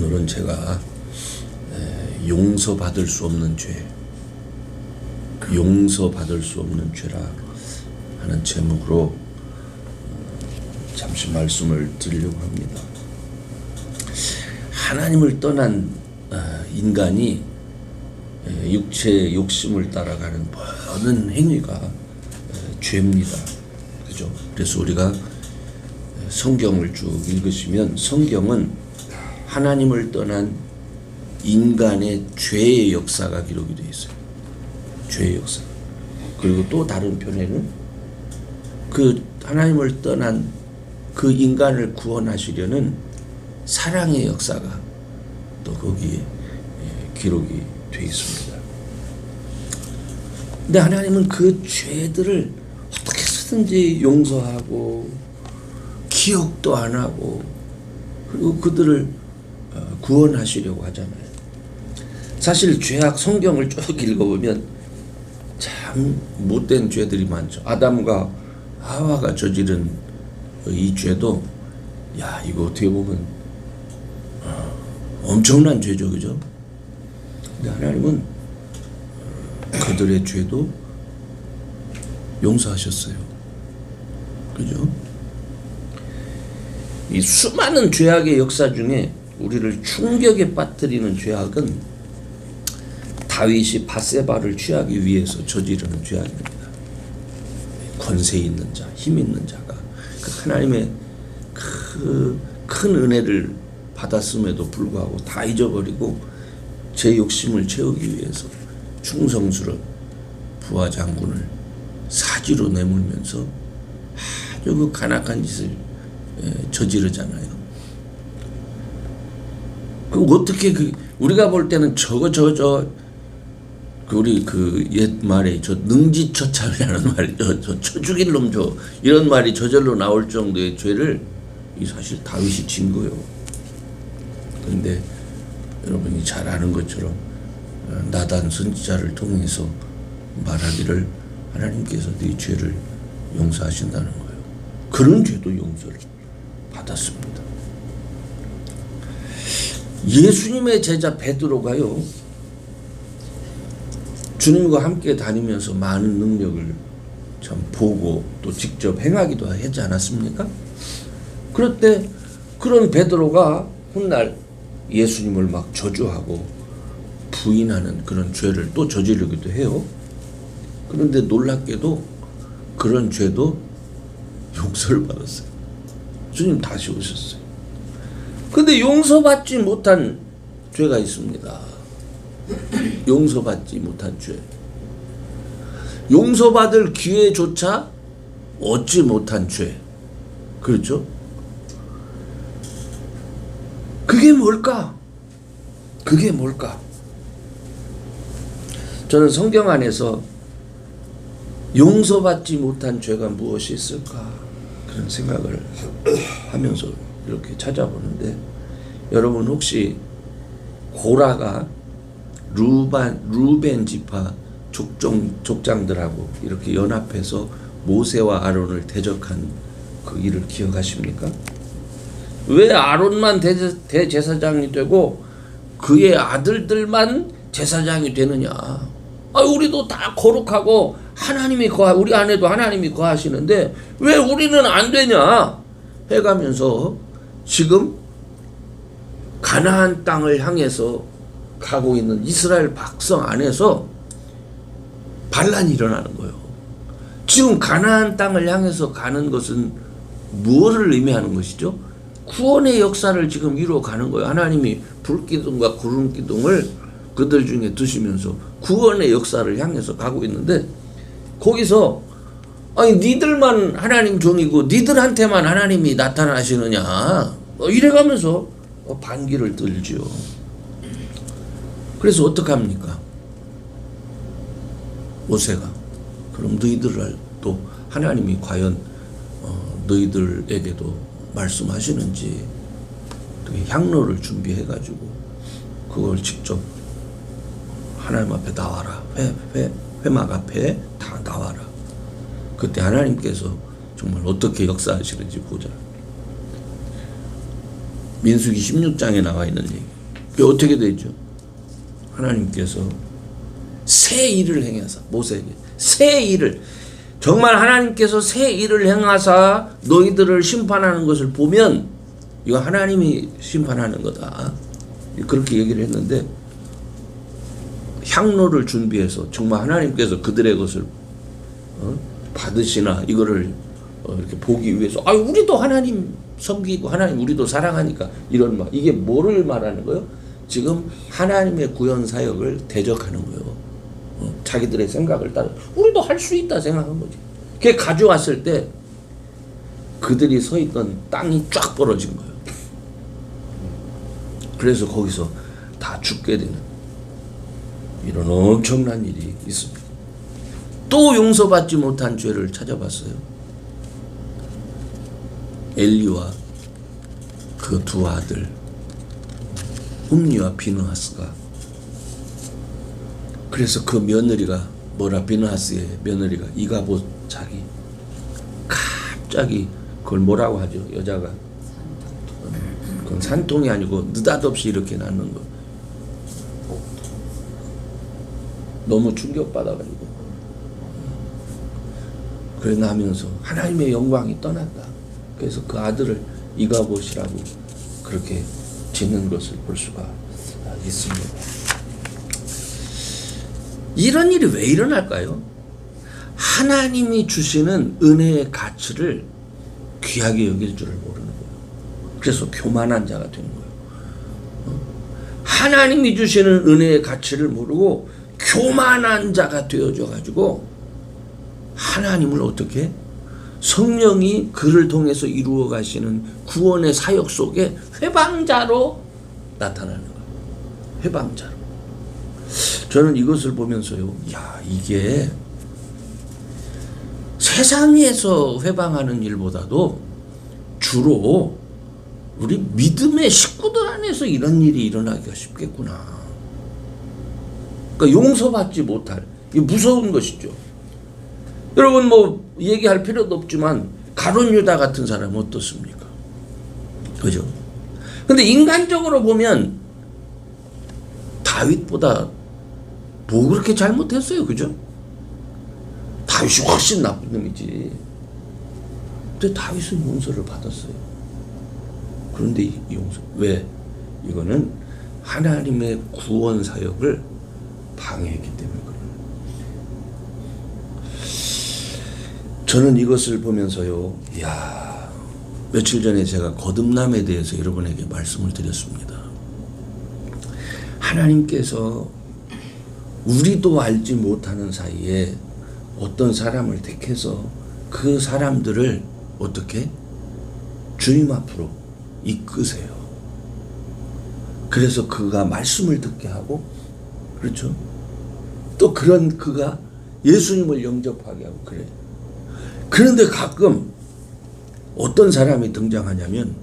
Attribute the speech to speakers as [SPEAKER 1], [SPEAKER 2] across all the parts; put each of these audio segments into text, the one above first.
[SPEAKER 1] 오늘은 제가 용서받을 수 없는 죄, 용서받을 수 없는 죄라 하는 제목으로 잠시 말씀을 드리려고 합니다. 하나님을 떠난 인간이 육체의 욕심을 따라가는 모든 행위가 죄입니다. 그죠? 그래서 우리가 성경을 쭉 읽으시면 성경은 하나님을 떠난 인간의 죄의 역사가 기록이 되어 있어요. 죄의 역사. 그리고 또 다른 편에는 그 하나님을 떠난 그 인간을 구원하시려는 사랑의 역사가 또 거기에 기록이 되어 있습니다. 근데 하나님은 그 죄들을 어떻게 해서든지 용서하고 기억도 안 하고 그리고 그들을 구원하시려고 하잖아요. 사실 죄악 성경을 쭉 읽어보면 참 못된 죄들이 많죠. 아담과 하와가 저지른 이 죄도 이거 어떻게 보면 엄청난 죄죠, 그죠? 근데 하나님은 그들의 죄도 용서하셨어요. 그죠? 이 수많은 죄악의 역사 중에 우리를 충격에 빠뜨리는 죄악은 다윗이 밧세바를 취하기 위해서 저지르는 죄악입니다. 권세 있는 자, 힘 있는 자가 그 하나님의 큰 은혜를 받았음에도 불구하고 다 잊어버리고 제 욕심을 채우기 위해서 충성스러운 부하 장군을 사지로 내몰면서 아주 그 간악한 짓을 저지르잖아요. 그 어떻게 우리가 볼 때는 우리 옛 말에 능지처참이라는 말이 쳐 죽일 놈 이런 말이 저절로 나올 정도의 죄를 사실 다윗이 진 거예요. 그런데 여러분이 잘 아는 것처럼 나단 선지자를 통해서 말하기를 하나님께서 네 죄를 용서하신다는 거예요. 그런 죄도 용서를 받았습니다. 예수님의 제자 베드로가요, 주님과 함께 다니면서 많은 능력을 참 보고 또 직접 행하기도 하지 않았습니까? 그럴 때 그런 베드로가 훗날 예수님을 막 저주하고 부인하는 그런 죄를 또 저지르기도 해요. 그런데 놀랍게도 그런 죄도 용서를 받았어요. 주님 다시 오셨어요. 근데 용서받지 못한 죄가 있습니다. 용서받지 못한 죄. 용서받을 기회조차 얻지 못한 죄. 그렇죠? 그게 뭘까? 그게 뭘까? 저는 성경 안에서 용서받지 못한 죄가 무엇이 있을까? 그런 생각을 하면서 이렇게 찾아보는데, 여러분 혹시 고라가 루벤 지파 족장들하고 이렇게 연합해서 모세와 아론을 대적한 그 일을 기억하십니까? 왜 아론만 대제사장이 되고 그의 아들들만 제사장이 되느냐? 우리도 다 거룩하고 우리 안에도 하나님이 거하시는데 왜 우리는 안 되냐? 해가면서 지금 가나안 땅을 향해서 가고 있는 이스라엘 백성 안에서 반란이 일어나는 거예요. 지금 가나안 땅을 향해서 가는 것은 무엇을 의미하는 것이죠? 구원의 역사를 지금 이루어가는 거예요. 하나님이 불기둥과 구름기둥을 그들 중에 두시면서 구원의 역사를 향해서 가고 있는데, 거기서 니들만 하나님 종이고 니들한테만 하나님이 나타나시느냐 이래가면서 반기를 들지요. 그래서 어떡합니까? 모세가 그럼 너희들을 또 하나님이 과연 너희들에게도 말씀하시는지 향로를 준비해가지고 그걸 직접 하나님 앞에 나와라. 회막 앞에 다 나와라. 그때 하나님께서 정말 어떻게 역사하시는지 보자. 민수기 16장에 나와 있는 얘기. 그게 어떻게 되죠? 하나님께서 새 일을 행하사 모세에게 새 일을 정말 하나님께서 새 일을 행하사 너희들을 심판하는 것을 보면 이거 하나님이 심판하는 거다. 그렇게 얘기를 했는데 향로를 준비해서 정말 하나님께서 그들의 것을 받으시나 이거를 이렇게 보기 위해서 우리도 하나님 섬기고 하나님 우리도 사랑하니까 이런 말 이게 뭐를 말하는 거예요? 지금 하나님의 구원 사역을 대적하는 거예요. 자기들의 생각을 따라 우리도 할 수 있다 생각한 거지. 그게 가져왔을 때 그들이 서 있던 땅이 쫙 벌어진 거예요. 그래서 거기서 다 죽게 되는 이런 엄청난 일이 있습니다. 또 용서받지 못한 죄를 찾아봤어요. 엘리와 그 두 아들 홈리와 비느하스가 그래서 그 며느리가 비느하스의 며느리가 이가봇 자기 갑자기 그걸 뭐라고 하죠? 여자가 그건 산통이 아니고 느닷없이 이렇게 낳는 거. 너무 충격받아가지고 그래 나면서 하나님의 영광이 떠났다. 그래서 그 아들을 이가봇이라고 그렇게 짓는 것을 볼 수가 있습니다. 이런 일이 왜 일어날까요? 하나님이 주시는 은혜의 가치를 귀하게 여길 줄을 모르는 거예요. 그래서 교만한 자가 되는 거예요. 하나님이 주시는 은혜의 가치를 모르고 교만한 자가 되어져 가지고 하나님을 어떻게 성령이 그를 통해서 이루어 가시는 구원의 사역 속에 회방자로 나타나는 거예요. 회방자로. 저는 이것을 보면서요, 이게 세상에서 회방하는 일보다도 주로 우리 믿음의 식구들 안에서 이런 일이 일어나기가 쉽겠구나. 그러니까 용서받지 못할, 이게 무서운 것이죠. 여러분 얘기할 필요도 없지만 가룟 유다 같은 사람 어떻습니까? 그죠? 근데 인간적으로 보면 다윗보다 뭐 그렇게 잘못했어요, 그죠? 다윗이 훨씬 나쁜 놈이지. 근데 다윗은 용서를 받았어요. 그런데 이 용서 왜? 이거는 하나님의 구원 사역을 방해했기 때문에 그래요. 저는 이것을 보면서요, 며칠 전에 제가 거듭남에 대해서 여러분에게 말씀을 드렸습니다. 하나님께서 우리도 알지 못하는 사이에 어떤 사람을 택해서 그 사람들을 어떻게 주님 앞으로 이끄세요. 그래서 그가 말씀을 듣게 하고, 그렇죠? 또 그가 예수님을 영접하게 하고 그래. 그런데 가끔 어떤 사람이 등장하냐면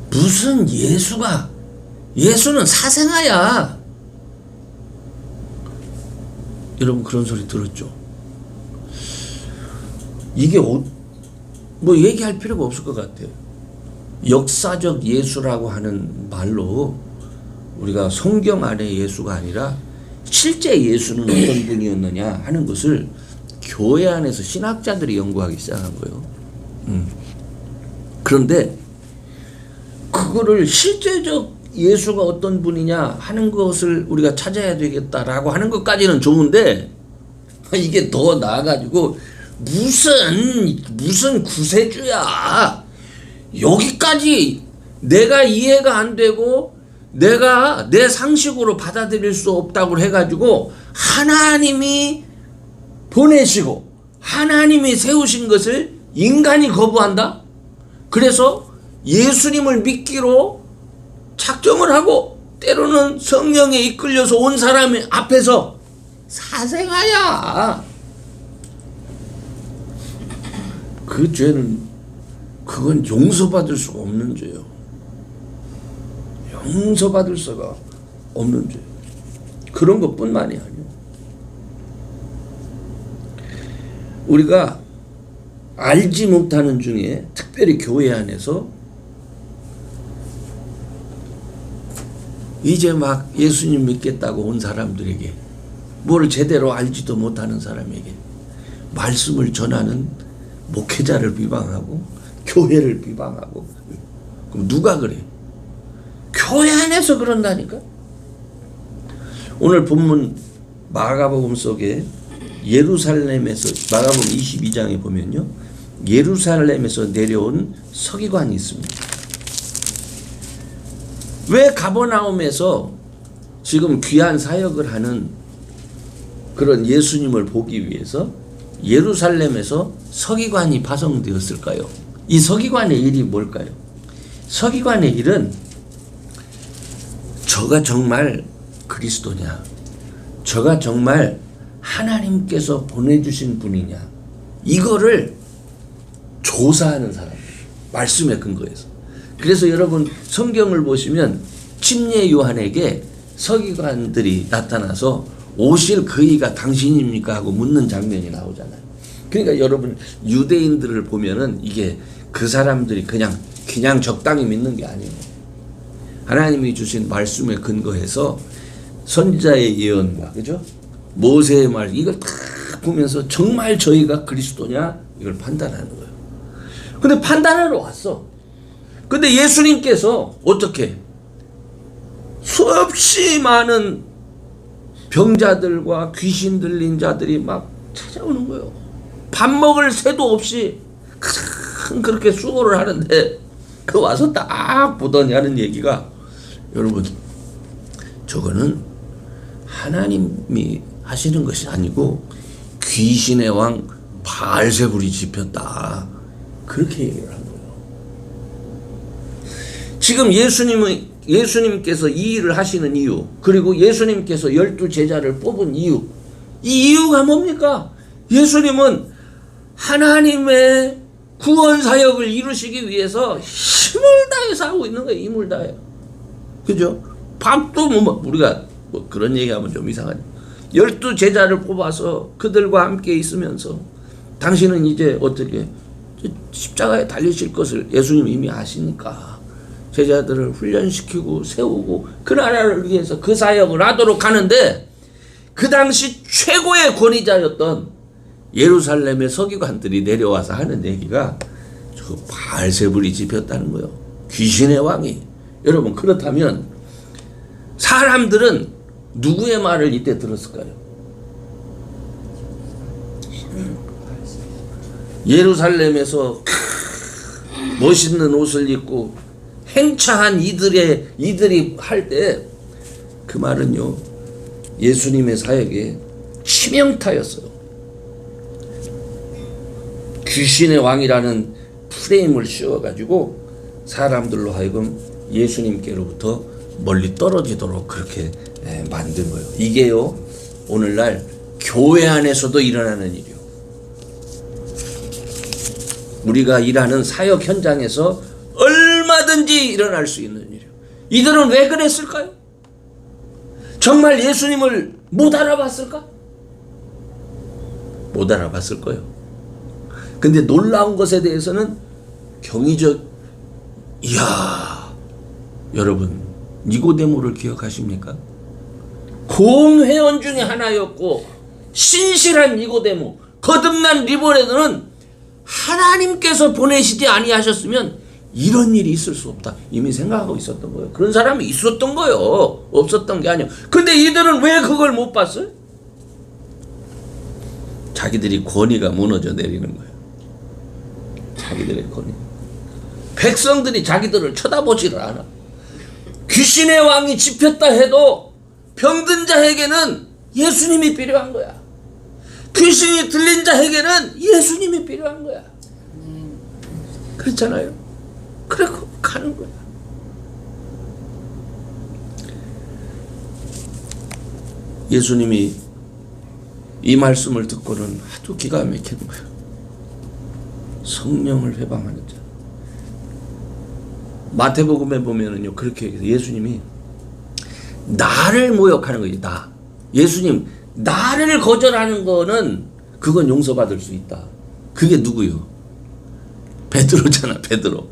[SPEAKER 1] 무슨 예수는 사생아야. 여러분 그런 소리 들었죠? 이게 얘기할 필요가 없을 것 같아요. 역사적 예수라고 하는 말로 우리가 성경 안의 예수가 아니라 실제 예수는 어떤 분이었느냐 하는 것을 교회 안에서 신학자들이 연구하기 시작한 거예요. 그런데 그거를 실제적 예수가 어떤 분이냐 하는 것을 우리가 찾아야 되겠다라고 하는 것까지는 좋은데, 이게 더 나아가지고 무슨 구세주야, 여기까지 내가 이해가 안 되고 내가 내 상식으로 받아들일 수 없다고 해가지고 하나님이 보내시고 하나님이 세우신 것을 인간이 거부한다? 그래서 예수님을 믿기로 작정을 하고 때로는 성령에 이끌려서 온 사람 앞에서 사생아야. 그 죄는 그건 용서받을 수가 없는 죄요. 용서받을 수가 없는 죄. 그런 것뿐만이 아니에요. 우리가 알지 못하는 중에 특별히 교회 안에서 이제 막 예수님 믿겠다고 온 사람들에게, 뭘 제대로 알지도 못하는 사람에게 말씀을 전하는 목회자를 비방하고 교회를 비방하고. 그럼 누가 그래? 교회 안에서 그런다니까. 오늘 본문 마가복음 속에 예루살렘에서, 마가복음 22장에 보면요, 예루살렘에서 내려온 서기관이 있습니다. 왜 가버나움에서 지금 귀한 사역을 하는 그런 예수님을 보기 위해서 예루살렘에서 서기관이 파송되었을까요? 이 서기관의 일이 뭘까요? 서기관의 일은 저가 정말 그리스도냐, 저가 정말 하나님께서 보내주신 분이냐, 이거를 조사하는 사람, 말씀에 근거해서. 그래서 여러분 성경을 보시면 침례 요한에게 서기관들이 나타나서 오실 그이가 당신입니까 하고 묻는 장면이 나오잖아요. 그러니까 여러분 유대인들을 보면은 이게 그 사람들이 그냥 적당히 믿는 게 아니에요. 하나님이 주신 말씀에 근거해서 선지자의 예언과, 그죠? 모세의 말, 이걸 다 보면서 정말 저희가 그리스도냐 이걸 판단하는 거예요. 근데 판단하러 왔어. 근데 예수님께서 어떻게 수없이 많은 병자들과 귀신 들린 자들이 막 찾아오는 거예요. 밥 먹을 새도 없이 그렇게 수고를 하는데 그 와서 딱 보더니 하는 얘기가, 여러분 저거는 하나님이 하시는 것이 아니고 귀신의 왕 바알세불이 집혔다, 그렇게 얘기를 한 거예요. 지금 예수님께서 이 일을 하시는 이유, 그리고 예수님께서 12 제자를 뽑은 이유, 이 이유가 뭡니까? 예수님은 하나님의 구원 사역을 이루시기 위해서 힘을 다해서 하고 있는 거예요. 힘을 다해요. 그죠? 밥도 우리가 그런 얘기하면 좀 이상하죠. 12 제자를 뽑아서 그들과 함께 있으면서 당신은 이제 어떻게 십자가에 달리실 것을 예수님이 이미 아시니까 제자들을 훈련시키고 세우고 그 나라를 위해서 그 사역을 하도록 하는데, 그 당시 최고의 권위자였던 예루살렘의 서기관들이 내려와서 하는 얘기가 저 바알세불이 집혔다는 거예요. 귀신의 왕이. 여러분 그렇다면 사람들은 누구의 말을 이때 들었을까요? 예루살렘에서 멋있는 옷을 입고 행차한 이들이 할 때 그 말은요, 예수님의 사역의 치명타였어요. 귀신의 왕이라는 프레임을 씌워가지고 사람들로 하여금 예수님께로부터 멀리 떨어지도록 그렇게 만든 거예요. 이게요, 오늘날 교회 안에서도 일어나는 일이요. 우리가 일하는 사역 현장에서 얼마든지 일어날 수 있는 일이요. 이들은 왜 그랬을까요? 정말 예수님을 못 알아봤을까? 못 알아봤을 거예요. 근데 놀라운 것에 대해서는 이야, 여러분 니고데모를 기억하십니까? 공회원 중에 하나였고 신실한 니고데모, 거듭난 리보레드는 하나님께서 보내시지 아니하셨으면 이런 일이 있을 수 없다, 이미 생각하고 있었던 거예요. 그런 사람이 있었던 거예요. 없었던 게 아니에요. 근데 이들은 왜 그걸 못 봤어요? 자기들이 권위가 무너져 내리는 거예요. 자기들의 권위. 백성들이 자기들을 쳐다보지를 않아. 귀신의 왕이 집혔다 해도 병든 자에게는 예수님이 필요한 거야. 귀신이 들린 자에게는 예수님이 필요한 거야. 그렇잖아요. 그래서 가는 거야. 예수님이 이 말씀을 듣고는 아주 기가 막히는 거예요. 성령을 회방하는 자. 마태복음에 보면은요, 그렇게 예수님이 나를 모욕하는 거지, 나. 예수님, 나를 거절하는 거는 그건 용서받을 수 있다. 그게 누구요? 베드로잖아, 베드로.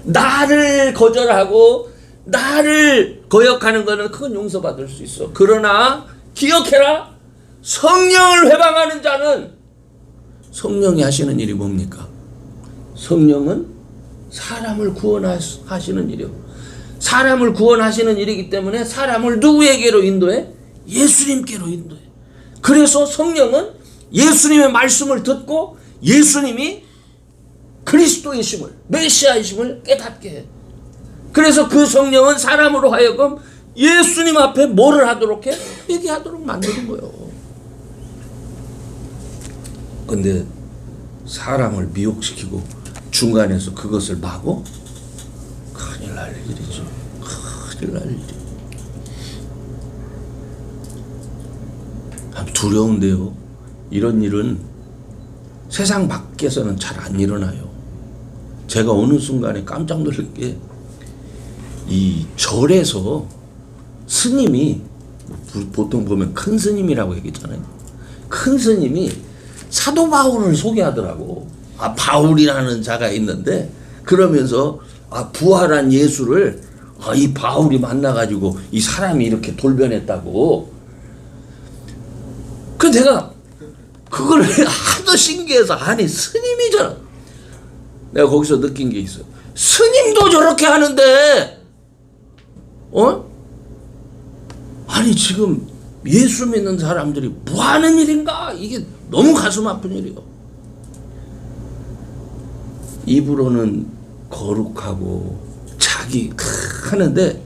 [SPEAKER 1] 나를 거절하고 나를 거역하는 거는 그건 용서받을 수 있어. 그러나 기억해라. 성령을 회방하는 자는 성령이 하시는 일이 뭡니까? 성령은 사람을 구원하시는 일이요. 사람을 구원하시는 일이기 때문에 사람을 누구에게로 인도해? 예수님께로 인도해. 그래서 성령은 예수님의 말씀을 듣고 예수님이 그리스도이심을, 메시아이심을 깨닫게 해. 그래서 그 성령은 사람으로 하여금 예수님 앞에 뭐를 하도록 해? 회개하도록 만드는 거예요. 근데 사람을 미혹시키고 중간에서 그것을 막어? 큰일 날 일이죠. 큰일 날 일이. 참 두려운데요. 이런 일은 세상 밖에서는 잘 안 일어나요. 제가 어느 순간에 깜짝 놀랄 게, 이 절에서 스님이, 보통 보면 큰 스님이라고 얘기했잖아요. 큰 스님이 사도 바울을 소개하더라고. 바울이라는 자가 있는데, 그러면서 부활한 예수를 이 바울이 만나가지고 이 사람이 이렇게 돌변했다고. 그 내가 그걸 하도 신기해서, 아니 스님이잖아. 내가 거기서 느낀 게 있어. 스님도 저렇게 하는데 아니 지금 예수 믿는 사람들이 뭐 하는 일인가? 이게 너무 가슴 아픈 일이요. 입으로는 거룩하고 자기 하는데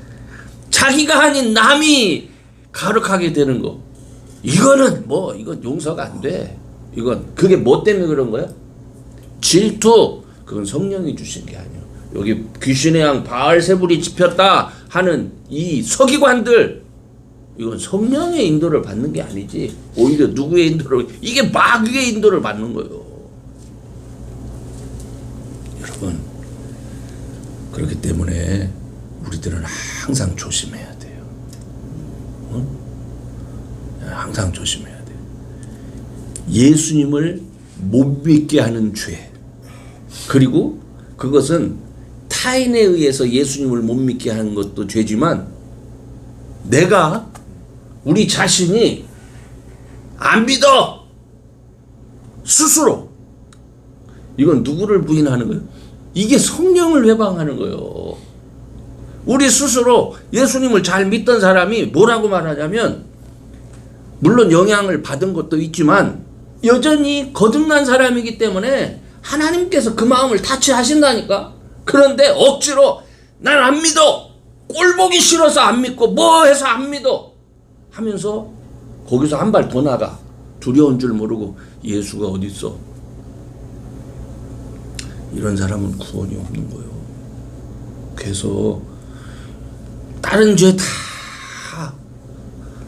[SPEAKER 1] 자기가 아닌 남이 거룩하게 되는 거, 이거는 이건 용서가 안 돼. 이건 그게 뭐 때문에 그런 거야? 질투. 그건 성령이 주신 게 아니야. 여기 귀신의 양 바알세불이 집혔다 하는 이 서기관들, 이건 성령의 인도를 받는 게 아니지. 오히려 누구의 인도를, 이게 마귀의 인도를 받는 거예요. 여러분, 그렇기 때문에 우리들은 항상 조심해야 돼요. 항상 조심해야 돼요. 예수님을 못 믿게 하는 죄, 그리고 그것은 타인에 의해서 예수님을 못 믿게 하는 것도 죄지만, 내가 우리 자신이 안 믿어 스스로, 이건 누구를 부인하는 거예요? 이게 성령을 회방하는 거예요. 우리 스스로 예수님을 잘 믿던 사람이 뭐라고 말하냐면, 물론 영향을 받은 것도 있지만 여전히 거듭난 사람이기 때문에 하나님께서 그 마음을 타치하신다니까. 그런데 억지로 난 안 믿어, 꼴 보기 싫어서 안 믿고 뭐 해서 안 믿어 하면서 거기서 한 발 더 나가. 두려운 줄 모르고 예수가 어디 있어. 이런 사람은 구원이 없는 거예요. 그래서 다른 죄 다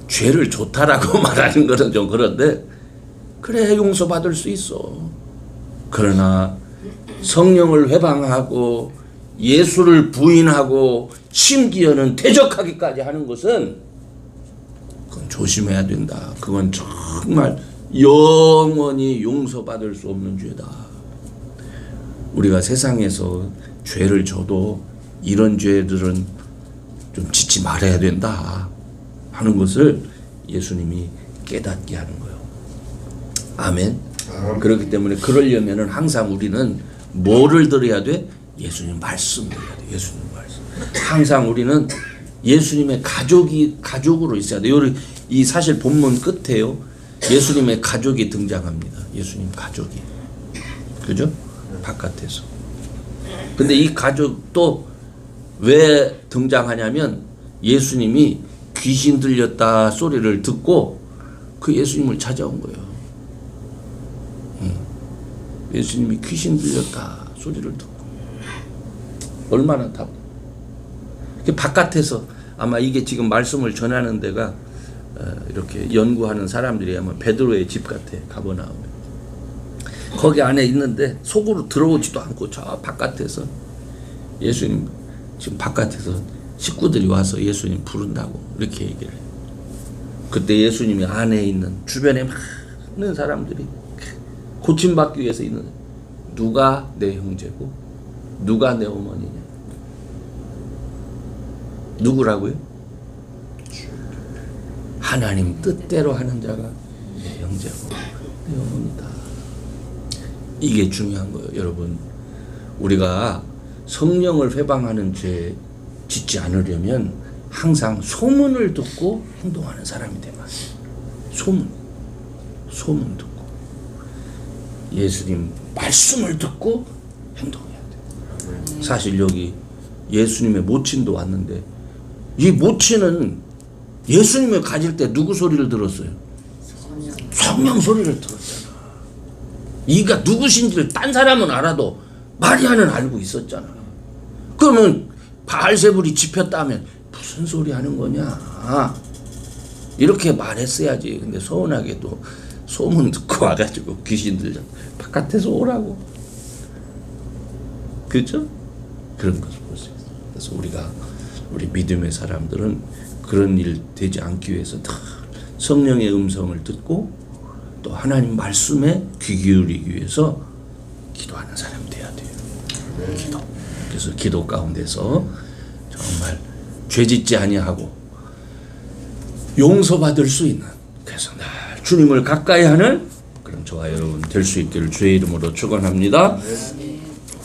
[SPEAKER 1] 죄를 좋다라고 말하는 거는 좀 그런데, 그래 용서받을 수 있어. 그러나 성령을 회방하고 예수를 부인하고 심지어는 대적하기까지 하는 것은, 그건 조심해야 된다. 그건 정말 영원히 용서받을 수 없는 죄다. 우리가 세상에서 죄를 져도 이런 죄들은 좀 짓지 말아야 된다 하는 것을 예수님이 깨닫게 하는 거예요. 아멘. 그렇기 때문에 그러려면은 항상 우리는 뭐를 들어야 돼? 예수님 말씀 들어야 돼. 예수님 말씀. 항상 우리는 예수님의 가족으로 있어야 돼. 이 사실 본문 끝에요, 예수님의 가족이 등장합니다. 예수님 가족이. 그죠? 바깥에서. 근데 이 가족도 왜 등장하냐면, 예수님이 귀신 들렸다 소리를 듣고 그 예수님을 찾아온 거예요. 예수님이 귀신 들렸다 소리를 듣고. 얼마나 답. 바깥에서 아마 이게 지금 말씀을 전하는 데가 이렇게 연구하는 사람들이 아마 베드로의 집 같아. 가버나움에. 거기 안에 있는데 속으로 들어오지도 않고 저 바깥에서 예수님 지금 바깥에서 식구들이 와서 예수님 부른다고 이렇게 얘기를 해요. 그때 예수님이 안에 있는 주변에 많은 사람들이 고침받기 위해서 있는, 누가 내 형제고 누가 내 어머니냐. 누구라고요? 하나님 뜻대로 하는 자가 내 형제고 내 어머니다. 이게 중요한 거예요. 여러분, 우리가 성령을 회방하는 죄 짓지 않으려면 항상 소문을 듣고 행동하는 사람이 되면 소문 듣고 예수님 말씀을 듣고 행동해야 돼. 사실 여기 예수님의 모친도 왔는데 이 모친은 예수님을 가질 때 누구 소리를 들었어요? 성령 소리를 들었잖아. 이가 누구신지를 딴 사람은 알아도 마리아는 알고 있었잖아. 그러면 바알세불이 집혔다면 무슨 소리 하는 거냐 이렇게 말했어야지. 근데 서운하게도 소문 듣고 와가지고 귀신들 바깥에서 오라고. 그렇죠? 그런 것을 볼 수 있어요. 그래서 우리 믿음의 사람들은 그런 일 되지 않기 위해서 다 성령의 음성을 듣고 또 하나님 말씀에 귀 기울이기 위해서 기도하는 사람이 돼야 돼요. 기도. 그래서 기도 가운데서 정말 죄짓지 아니하고 용서받을 수 있는, 그래서 날 주님을 가까이 하는 그런 저와 여러분 될 수 있기를 주의 이름으로 축원합니다.